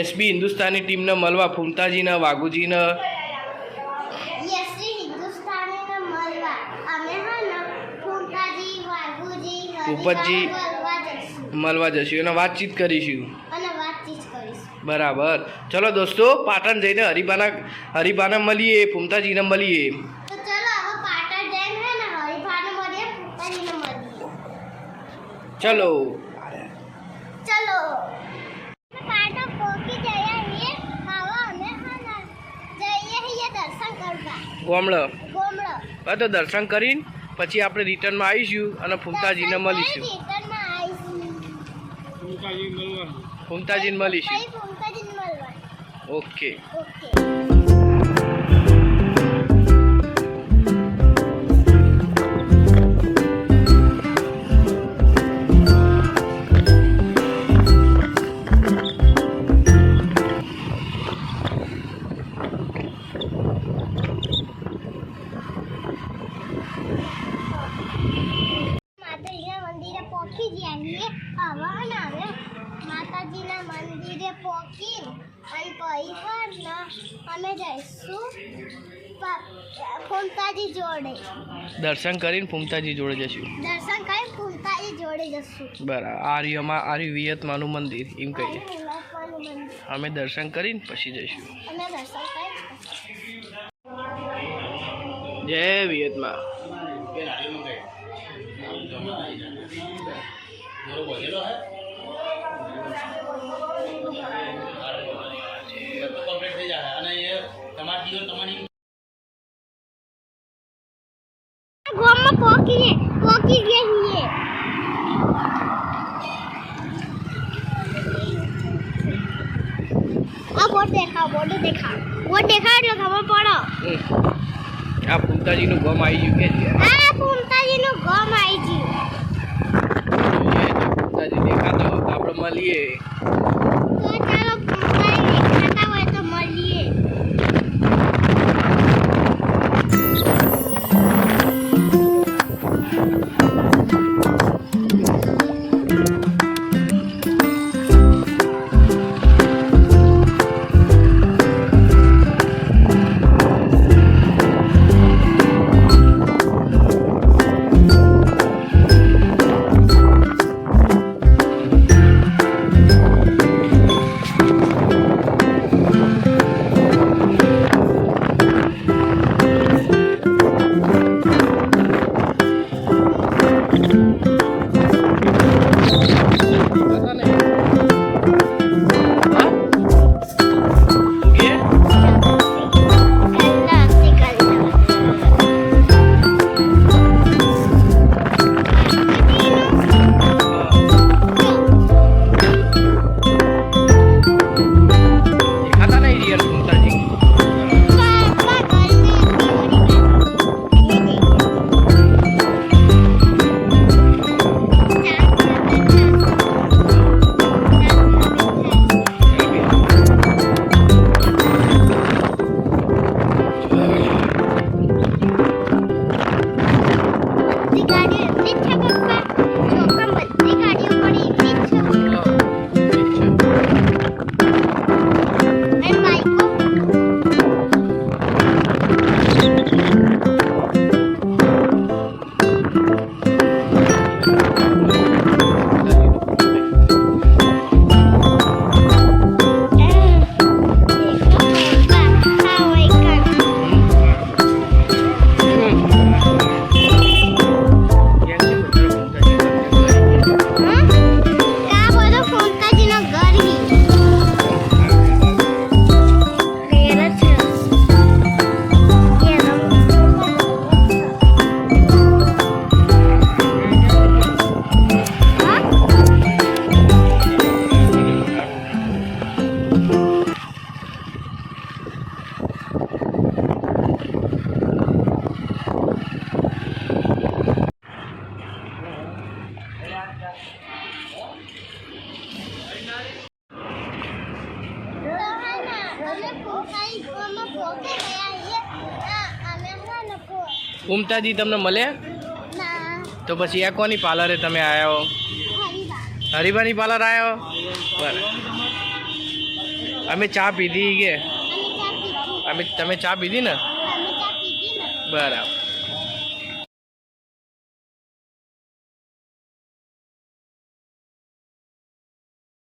SB Hindustani ટીમને મળવા ફૂમતાજીને વાઘુજીને ભૂપતજી મળવા જશું અને વાતચીત કરીશું. બરાબર. ચલો દોસ્તો, પાટણ જઈને હરિભાને મળીએ, ફૂમતાજીને મળીએ. ચલો ગોમડો તો દર્શન કરીને પછી આપણે રિટર્નમાં આવીશું અને ફૂમતાજીને મળીશું. ફૂમતાજીને મળીશું. ઓકે. માતાજીના મંદિરે પહોંચી અને પછી અમે જઈશું ફૂમતાજી જોડે. દર્શન કરીને ફૂમતાજી જોડે જશું. બરાબર. આર્ય વિયતમાનું મંદિર એમ કહીએ. અમે દર્શન કરીને પછી જઈશું. જય વિયતમાં. पहुंची गए हैं. अब वो देखा એટલે ખબર પડો. આ ફૂમતાજીનું ગમ આવી ગયું કે ફૂમતાજીનું ગમ આવી ગયું. ફૂમતાજી દેખાતો આપણે મળીએ. તો ચાલો ફૂમતાજી દેખાતા હોય તો મળીએ. ફૂંકાઈ ગોમાં પોકે ગયા છે અમે હા કો ફૂમતાજી તમને મળ્યા? ના તો પછી આ કોની પાર્લરે તમે આવ્યા હો? હરીબા હરીબાની પાર્લર આવ્યો? બરાબર. અમે ચા પીધી કે અમે ચા પીધી તમે ચા પીધી ને? અમે ચા પીધી ને બરાબર.